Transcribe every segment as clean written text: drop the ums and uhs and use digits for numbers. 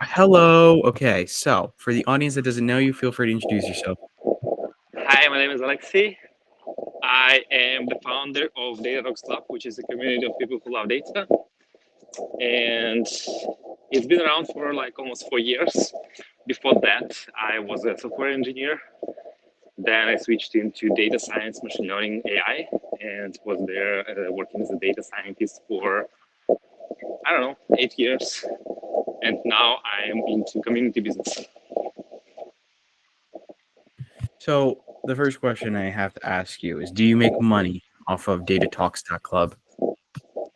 Hello. Okay, so for the audience that doesn't know you, feel free to introduce yourself. Hi, my name is Alexey. I am the founder of Datatalks.club, which is a community of people who love data. And it's been around for like almost 4 years. Before that, I was a software engineer. Then I switched into data science, machine learning, AI, and was there working as a data scientist for, I don't know, 8 years. And now I am into community business. So the first question I have to ask you is, do you make money off of Datatalks.club?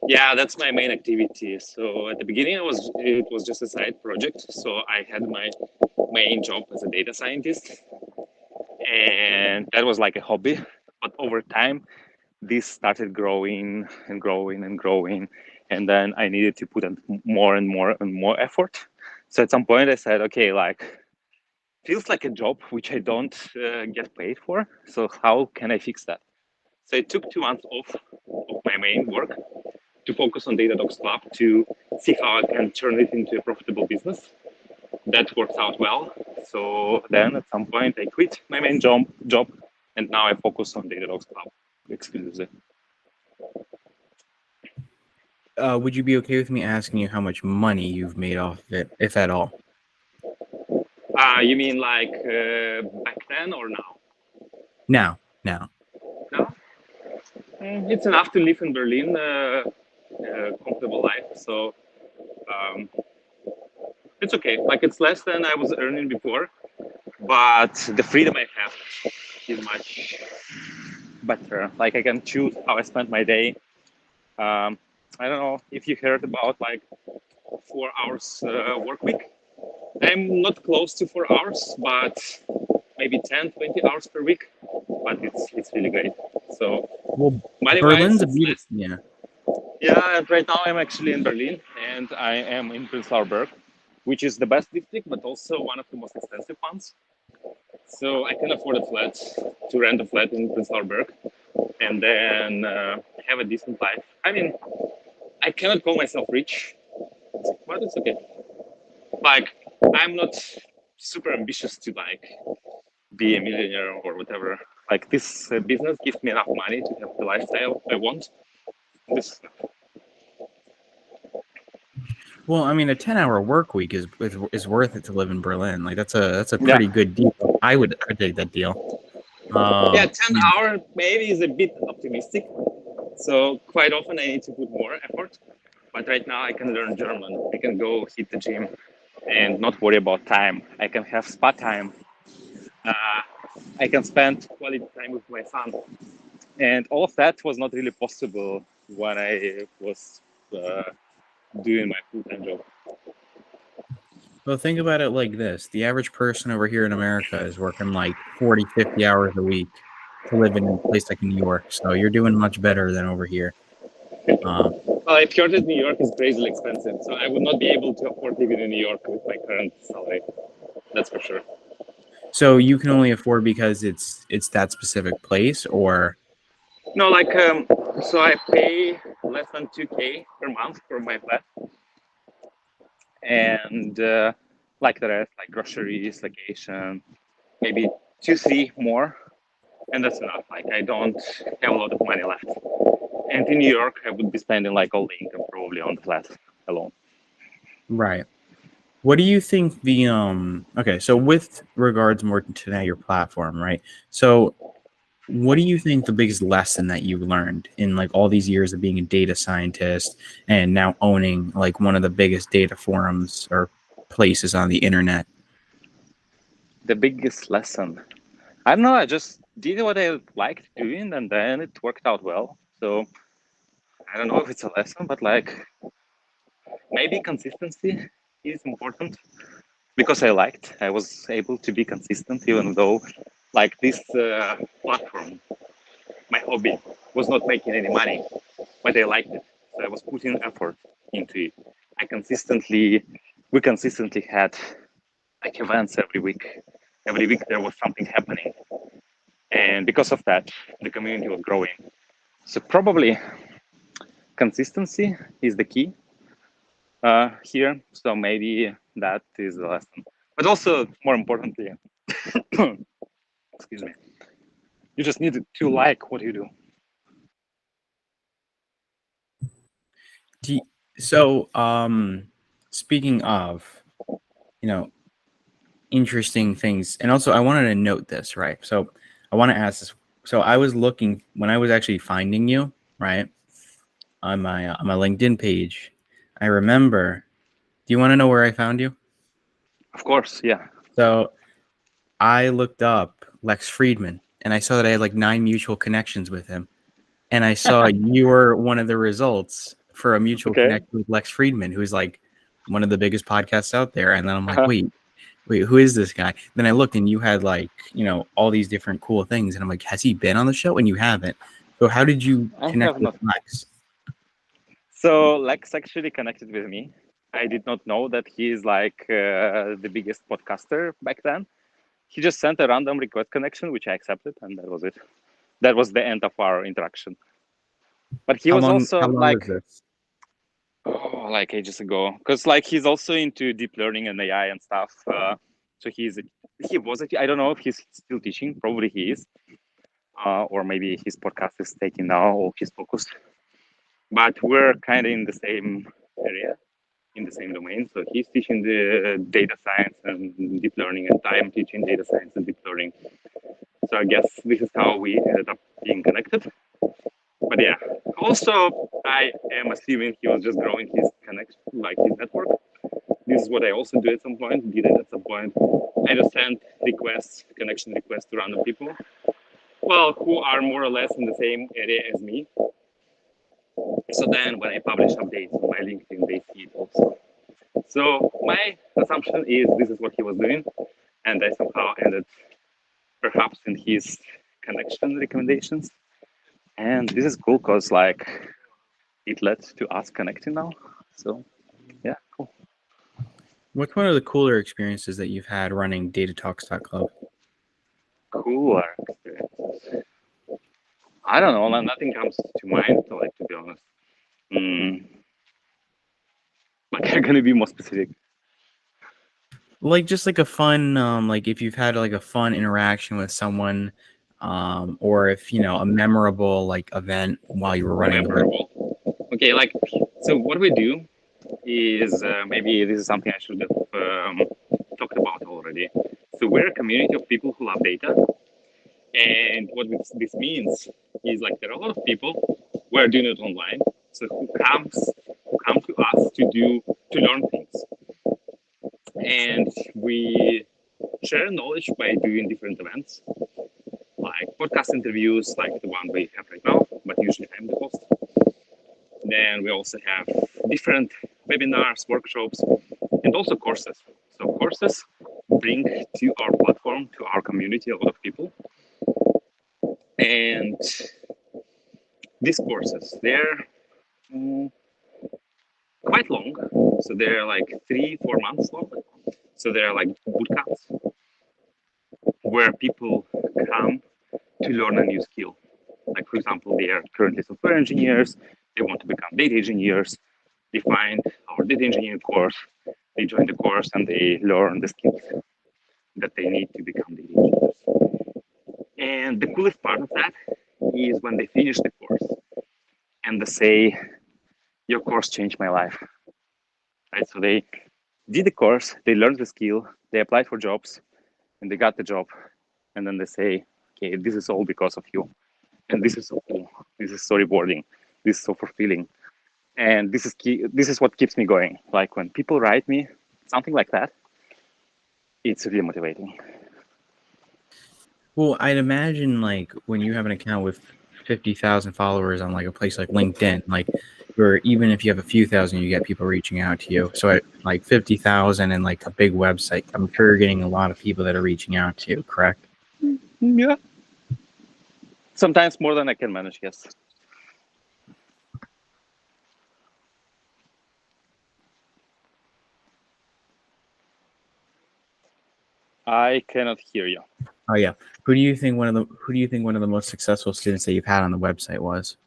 Yeah, that's my main activity. So at the beginning, it was just a side project. So I had my main job as a data scientist, and that was like a hobby. But over time, this started growing and growing and growing, and then I needed to put in more and more and more effort. So at some point, I said, okay, like feels like a job which I don't get paid for. So how can I fix that? So I took 2 months off of my main work to focus on Datatalks Club to see how I can turn it into a profitable business. That worked out well. So then at some point I quit my main job and now I focus on Datatalks Club exclusively. Would you be okay with me asking you how much money you've made off of it, if at all? You mean like back then or now? Now. No? It's enough to live in Berlin, comfortable life. So um, it's okay. Like it's less than I was earning before, but the freedom I have is much better. Like I can choose how I spend my day. I don't know if you heard about like 4 hours work week. I'm not close to 4 hours, but maybe 10, 20 hours per week. But it's really great. So Well, money wise, Berlin's a it's beautiful. less. Yeah. Yeah, and right now I'm actually in Berlin and I am in Prenzlauer Berg, which is the best district, but also one of the most expensive ones. So I can afford a flat to rent a flat in Prenzlauer Berg and then have a decent life. I mean, I cannot call myself rich, but it's okay. Like, I'm not super ambitious to like be a millionaire or whatever. Like this business gives me enough money to have the lifestyle I want. This, Well, I mean, a 10-hour work week is worth it to live in Berlin. Like that's a yeah, pretty good deal. I'd take that deal. yeah, Um, 10 hour maybe is a bit optimistic. So quite often I need to put more effort. But right now I can learn German. I can go hit the gym and not worry about time. I can have spa time. Uh, I can spend quality time with my son. And all of that was not really possible when I was uh, doing my full-time job. Well, think about it like this. The average person over here in America is working like 40, 50 hours a week to live in a place like New York. So you're doing much better than over here. Um, Well, I've heard that New York is crazily expensive, so I would not be able to afford living in New York with my current salary. That's for sure. so you can only afford because it's that specific place, or No, like, so I pay less than 2K per month for my flat, and like the rest, like groceries, vacation, maybe two, three more, and that's enough. Like I don't have a lot of money left. And in New York, I would be spending like all the income probably on the flat alone. right. What do you think the okay, so with regards more to now your platform, right? So what do you think the biggest lesson that you've learned in like all these years of being a data scientist and now owning like one of the biggest data forums or places on the internet? The biggest lesson, I don't know. I just did what I liked doing, and then it worked out well. So I don't know if it's a lesson, but like maybe consistency is important because I was able to be consistent even though like this platform, my hobby, was not making any money, but I liked it. So I was putting effort into it. I consistently, we consistently had like events every week. Every week there was something happening. And because of that, the community was growing. So probably consistency is the key. here. So maybe that is the lesson. But also, more importantly, excuse me, you just need to like what you do. So, speaking of, interesting things, and also I wanted to note this, right? So I want to ask this. So I was looking when I was actually finding you, right, on my LinkedIn page. I remember. Do you want to know where I found you? Of course, yeah. So I looked up Lex Friedman, and I saw that I had like 9 mutual connections with him, and I saw you were one of the results for a mutual Okay. connection with Lex Friedman, who's like one of the biggest podcasts out there. And then I'm like, wait, who is this guy? Then I looked and you had like, all these different cool things. And I'm like, has he been on the show? And you haven't. So how did you I connect have with not. Lex? So Lex actually connected with me. I did not know that he is like the biggest podcaster back then. He just sent a random request connection, which I accepted, and that was it. That was the end of our interaction. But he was How also long was like, this? like ages ago, because like he's also into deep learning and AI and stuff. So he was I don't know if he's still teaching. Probably he is, or maybe his podcast is taking now all his focus. But we're kind of in the same area, in the same domain. So he's teaching the data science and deep learning, and I'm teaching data science and deep learning. So I guess this is how we ended up being connected. But yeah, also I am assuming he was just growing his connection, like his network. This is what I also do at some point, did it at some point. I just send requests, connection requests to random people, well, who are more or less in the same area as me. So then when I publish updates on my LinkedIn, they see it also. So my assumption is this is what he was doing, and I somehow ended perhaps in his connection recommendations. And this is cool because like it led to us connecting now. So yeah, cool. What's one of the cooler experiences that you've had running Datatalks.club? Cooler experiences. I don't know, nothing comes to mind, like, to be honest. Like, I'm gonna be more specific. Like just like a fun, like if you've had like a fun interaction with someone, or if a memorable like event while you were running the web. Memorable. Okay, like, so what we do is maybe this is something I should have talked about already. So we're a community of people who love data, and what this means is like there are a lot of people who are doing it online, so who come to us to learn things, and we share knowledge by doing different events, like podcast interviews, like the one we have right now, but usually I'm the host. Then we also have different webinars, workshops, and also courses. So courses bring to our platform, to our community, a lot of people. And these courses, they're quite long. So they're like 3-4 months long. So they're like boot camps where people come to learn a new skill. Like, for example, they are currently software engineers, they want to become data engineers, they find our data engineering course, they join the course and they learn the skills that they need to become data engineers. And the coolest part of that is when they finish the course and they say, your course changed my life. Right? So they did the course, they learned the skill, they applied for jobs, and they got the job. And then they say, okay, this is all because of you. And this is so cool. This is so rewarding. This is so fulfilling. And this is key. This is what keeps me going. Like when people write me something like that, it's really motivating. Well, I'd imagine like when you have an account with 50,000 followers on like a place like LinkedIn, like or even if you have a few thousand, you get people reaching out to you. So at like 50,000 and like a big website, I'm sure you're getting a lot of people that are reaching out to you, correct? Yeah. Sometimes more than I can manage, yes. I cannot hear you. Oh yeah. Who do you think one of the most successful students that you've had on the website was?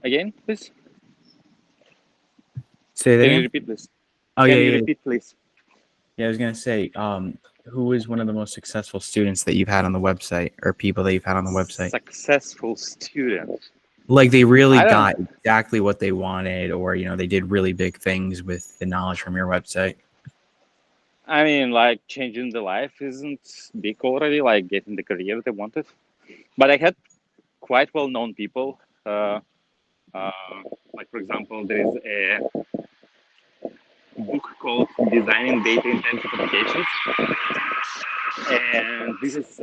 Again, please. Say that Can you again. repeat, please? Oh Can yeah, you yeah, yeah. repeat, please? Yeah, I was gonna say, who is one of the most successful students that you've had on the website, or people that you've had on the website? Successful student. Like they really I don't. got exactly what they wanted, or they did really big things with the knowledge from your website. I mean, like changing the life isn't big already. Like getting the career they wanted. But I had quite well-known people. Uh, like for example, there is a book called Designing Data Intensive Applications, and this is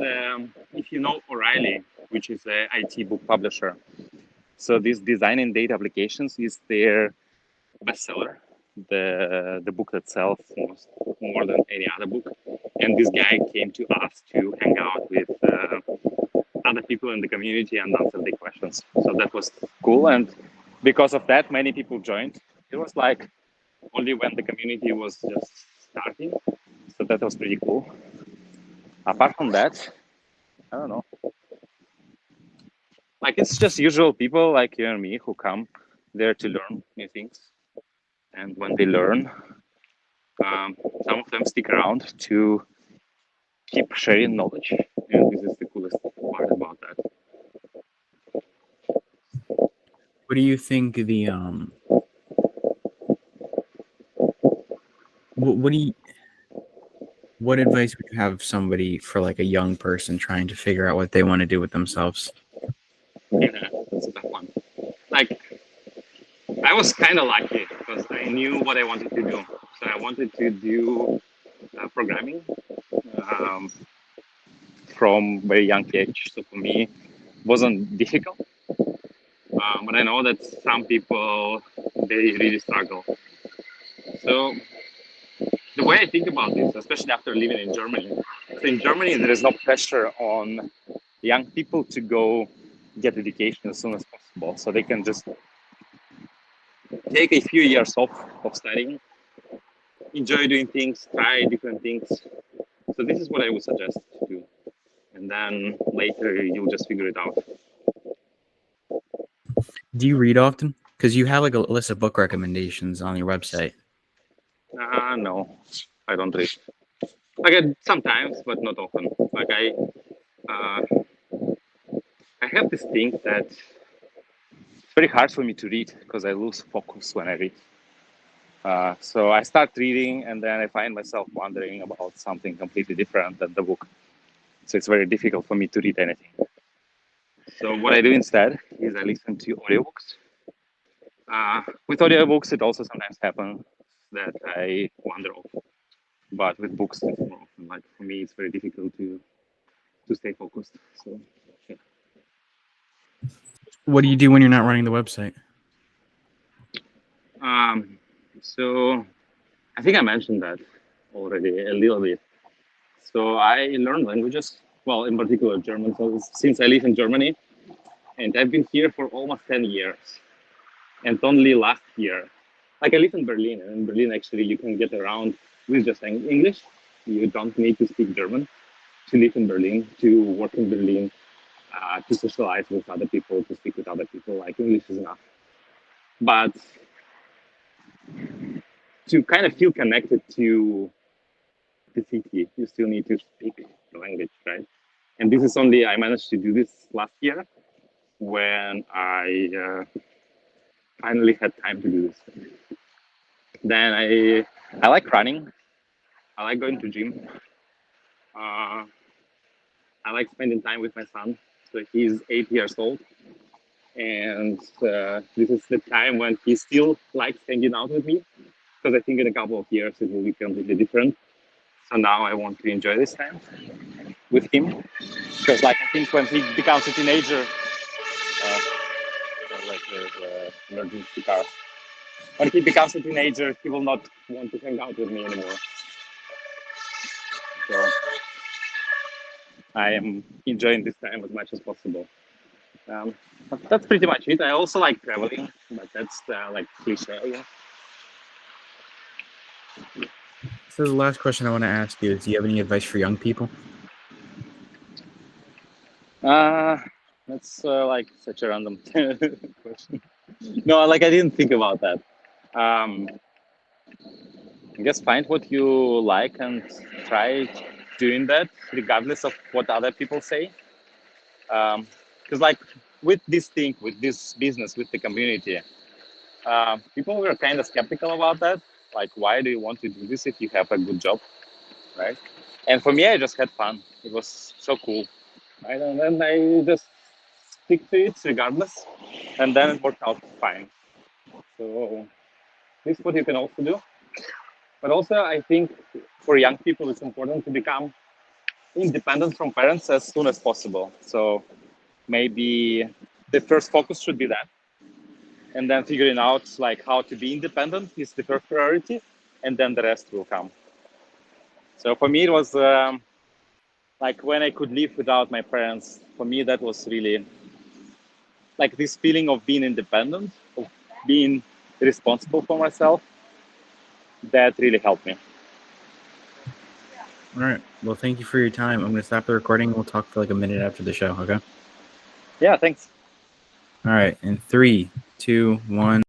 if you know O'Reilly, which is a IT book publisher. So this Designing Data Applications is their bestseller, the book that sells more than any other book. And this guy came to us to hang out with other people in the community and answer the questions. So that was cool, and because of that, many people joined. It was like only when the community was just starting, so that was pretty cool. Apart from that, I don't know. Like it's just usual people like you and me who come there to learn new things, and when they learn, some of them stick around to keep sharing knowledge, and this is the coolest part about that. What do you think what do you what advice would you have of somebody for like a young person trying to figure out what they want to do with themselves? Yeah, that's a tough one. Like I was kind of lucky because I knew what I wanted to do. So I wanted to do programming um, from very young age. So for me, it wasn't difficult. But I know that some people they really struggle. So the way I think about this, especially after living in Germany, so in Germany there is no pressure on young people to go get education as soon as possible. So they can just take a few years off of studying, enjoy doing things, try different things. So this is what I would suggest to do. And then later you'll just figure it out. Do you read often? Because you have like a list of book recommendations on your website. No, I don't read. Like sometimes, but not often. Like uh, I have this thing that it's very hard for me to read because I lose focus when I read. So I start reading and then I find myself wondering about something completely different than the book. So it's very difficult for me to read anything. So what I do instead is I listen to audiobooks. With audiobooks, it also sometimes happens that I wander off. But with books, it's more often. Like for me, it's very difficult to stay focused. So yeah. What do you do when you're not running the website? Um, so I think I mentioned that already a little bit. So I learn languages, well, in particular German. So since I live in Germany, and I've been here for almost 10 years. And only last year, like I live in Berlin, and in Berlin actually you can get around with just English. You don't need to speak German to live in Berlin, to work in Berlin, to socialize with other people, to speak with other people. Like English is enough. But to kind of feel connected to the city, you still need to speak the language, right? And this is only I managed to do this last year when I finally had time to do this. Then I like running. I like going to gym. Uh, I like spending time with my son. So he's 8 years old, and this is the time when he still likes hanging out with me. Because I think in a couple of years it will be completely different. So now I want to enjoy this time with him. Because like I think when he becomes a teenager, like there's emergency car. When he becomes a teenager, he will not want to hang out with me anymore. So I am enjoying this time as much as possible. But that's pretty much it. I also like traveling, but that's like cliche. Yeah. So the last question I want to ask you is: do you have any advice for young people? Uh, that's like such a random question. No, like I didn't think about that. Um, I guess find what you like and try doing that, regardless of what other people say. Because like with this thing, with this business, with the community, people were kind of skeptical about that. Like, why do you want to do this if you have a good job, right? And for me, I just had fun. It was so cool, right? And then I just stick to it regardless, and then it worked out fine. So this is what you can also do. But also, I think for young people, it's important to become independent from parents as soon as possible. So maybe the first focus should be that, and then figuring out like how to be independent is the first priority, and then the rest will come. So for me, it was like when I could live without my parents. For me, that was really like this feeling of being independent, of being responsible for myself. That really helped me. All right. Well, thank you for your time. I'm going to stop the recording. We'll talk for like a minute after the show. Okay. Yeah, thanks. All right. In 3, 2, 1.